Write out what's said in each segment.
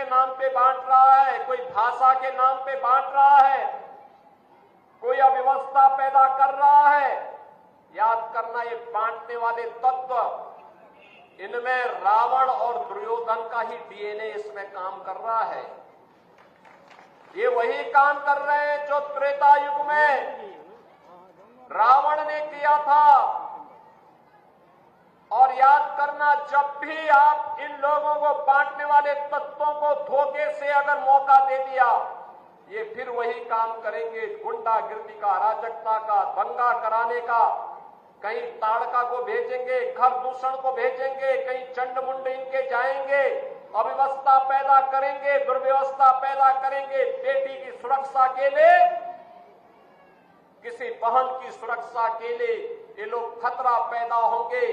नाम पे बांट रहा है, कोई भाषा के नाम पे बांट रहा है, कोई अव्यवस्था पैदा कर रहा है। याद करना, ये बांटने वाले तत्व, इनमें रावण और दुर्योधन का ही डीएनए इसमें काम कर रहा है। ये वही काम कर रहे हैं जो त्रेता युग में रावण ने किया था। और याद करना, जब भी आप इन लोगों को, बांटने वाले तत्वों को धोखे से अगर मौका दे दिया, ये फिर वही काम करेंगे, गुंडागिर्दी का, अराजकता का, दंगा कराने का। कहीं ताड़का को भेजेंगे, घर दूषण को भेजेंगे, कहीं चंड-मुंड इनके जाएंगे, अव्यवस्था पैदा करेंगे, दुर्व्यवस्था पैदा करेंगे। बेटी की सुरक्षा के लिए, किसी बहन की सुरक्षा के लिए ये लोग खतरा पैदा होंगे।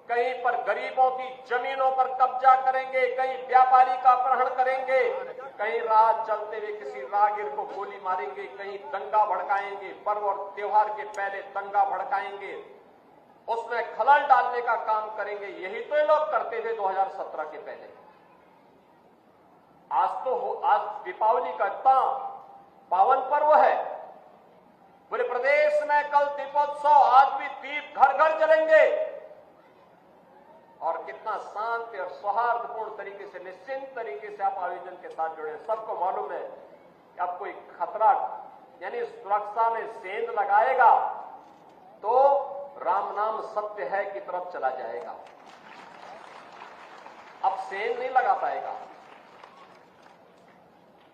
कहीं पर गरीबों की जमीनों पर कब्जा करेंगे, कहीं व्यापारी का अपहरण करेंगे, कहीं राह चलते हुए किसी राहगीर को गोली मारेंगे, कहीं दंगा भड़काएंगे, पर्व और त्योहार के पहले दंगा भड़काएंगे, उसमें खलल डालने का काम करेंगे। यही तो ये लोग करते थे 2017 के पहले। आज दीपावली का इतना पावन पर्व है, पूरे प्रदेश में कल दीपोत्सव, आज भी दीप घर घर जलेंगे। और कितना शांत और सौहार्दपूर्ण तरीके से, निश्चिंत तरीके से आप आयोजन के साथ जुड़े। सबको मालूम है कि अब कोई खतरा, यानी सुरक्षा में सेंध लगाएगा तो राम नाम सत्य है की तरफ चला जाएगा। अब सेंध नहीं लगा पाएगा।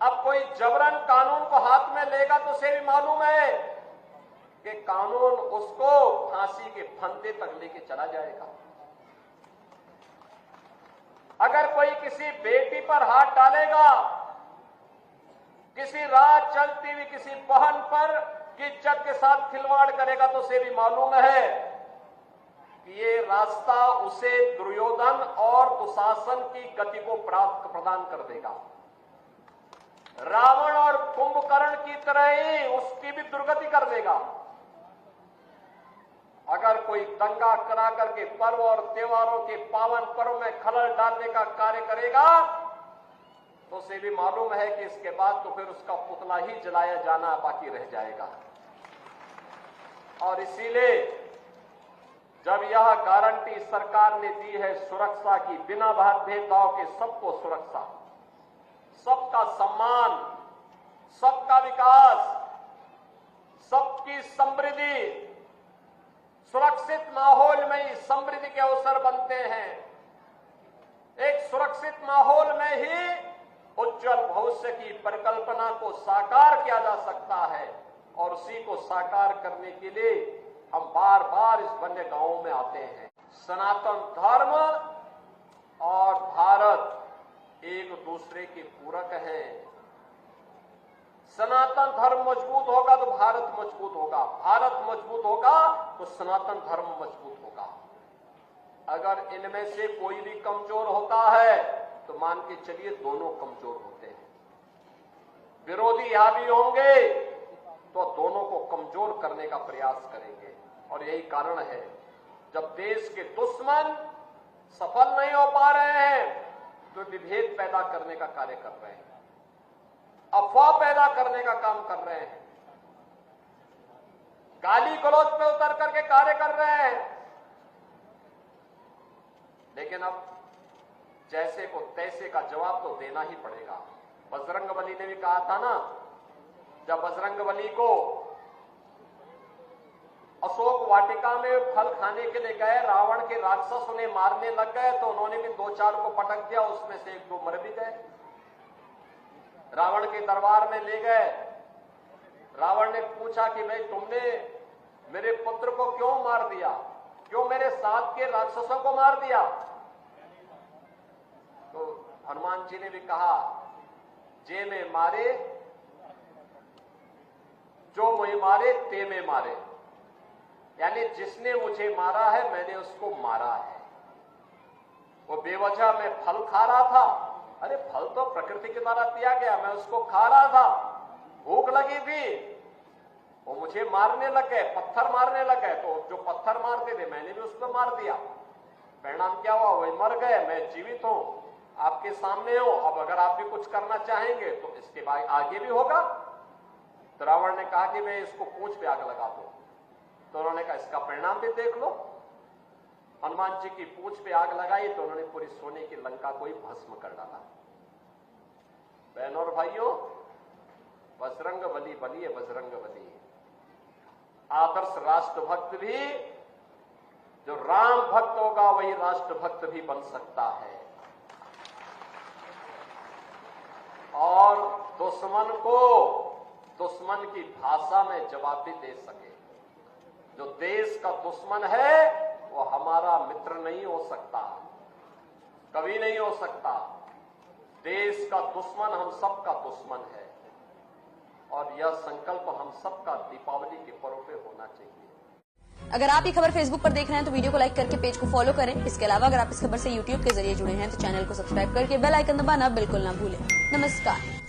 अब कोई जबरन कानून को हाथ में लेगा तो उसे भी मालूम है कि कानून उसको फांसी के फंदे तक लेके चला जाएगा। अगर कोई किसी बेटी पर हाथ डालेगा, किसी राह चलती हुई किसी बहन पर की इज्जत के साथ खिलवाड़ करेगा तो उसे भी मालूम है कि ये रास्ता उसे दुर्योधन और दुशासन की गति को प्रदान कर देगा। रावण और कुंभकर्ण की तरह ही उसकी भी दुर्गति कर देगा। अगर कोई दंगा करा करके पर्व और त्योहारों के पावन पर्व में खलल डालने का कार्य करेगा तो उसे भी मालूम है कि इसके बाद तो फिर उसका पुतला ही जलाया जाना बाकी रह जाएगा। और इसीलिए जब यह गारंटी सरकार ने दी है सुरक्षा की, बिना भेदभाव के सबको सुरक्षा, सबका सम्मान, सबका विकास, सबकी समृद्धि, सुरक्षित माहौल में ही समृद्धि के अवसर बनते हैं। एक सुरक्षित माहौल में ही उज्जवल भविष्य की परिकल्पना को साकार किया जा सकता है। और उसी को साकार करने के लिए हम बार बार इस वन्य गांवों में आते हैं। सनातन धर्म और भारत एक दूसरे के पूरक हैं। सनातन धर्म मजबूत होगा तो भारत मजबूत होगा, भारत मजबूत होगा तो सनातन धर्म मजबूत होगा। अगर इनमें से कोई भी कमजोर होता है तो मान के चलिए दोनों कमजोर होते हैं। विरोधी यहां भी होंगे तो दोनों को कमजोर करने का प्रयास करेंगे। और यही कारण है जब देश के दुश्मन सफल नहीं हो पा रहे हैं तो विभेद पैदा करने का कार्य कर रहे हैं, अफवाह पैदा करने का काम कर रहे हैं, गाली गलौज पे उतर करके कार्य कर रहे हैं। लेकिन अब जैसे को तैसे का जवाब तो देना ही पड़ेगा। बजरंगबली ने भी कहा था ना, जब बजरंगबली को अशोक वाटिका में फल खाने के लिए गए, रावण के राक्षस उन्हें मारने लग गए तो उन्होंने भी 2-4 को पटक दिया, उसमें से 1-2 मर भी गए। रावण के दरबार में ले गए, रावण ने पूछा कि भाई तुमने मेरे पुत्र को क्यों मार दिया, क्यों मेरे साथ के राक्षसों को मार दिया? तो हनुमान जी ने भी कहा, जे में मारे जो मुझे मारे ते में मारे, यानी जिसने मुझे मारा है मैंने उसको मारा है। वो बेवजह मैं फल खा रहा था, अरे फल तो प्रकृति के द्वारा दिया गया, मैं उसको खा रहा था, भूख लगी थी, वो मुझे मारने लग गए, पत्थर मारने लग गए, तो जो पत्थर मारते थे मैंने भी उसको मार दिया। परिणाम क्या हुआ, वही मर गए, मैं जीवित हूं। आपके सामने हो। अब अगर आप भी कुछ करना चाहेंगे तो इसके बाद आगे भी होगा। तो रावण ने कहा कि मैं इसको पूंछ पे आग लगा दूं। तो उन्होंने कहा इसका परिणाम भी देख लो। हनुमान जी की पूंछ पे आग लगाई तो उन्होंने पूरी सोने की लंका को ही भस्म कर डाला। बहनों और भाइयों, बजरंग बली बलिए बजरंग बली। आदर्श राष्ट्रभक्त भी, जो राम भक्त होगा वही राष्ट्रभक्त भी बन सकता है और दुश्मन को दुश्मन की भाषा में जवाब भी दे सके। जो देश का दुश्मन है वो हमारा मित्र नहीं हो सकता, कभी नहीं हो सकता। देश का दुश्मन हम सबका दुश्मन है और यह संकल्प हम सबका दीपावली के पर्व पे होना चाहिए। अगर आप ये खबर फेसबुक पर देख रहे हैं तो वीडियो को लाइक करके पेज को फॉलो करें। इसके अलावा अगर आप इस खबर से यूट्यूब के जरिए जुड़े हैं तो चैनल को सब्सक्राइब करके बेल आइकन दबाना बिल्कुल ना भूलें। नमस्कार।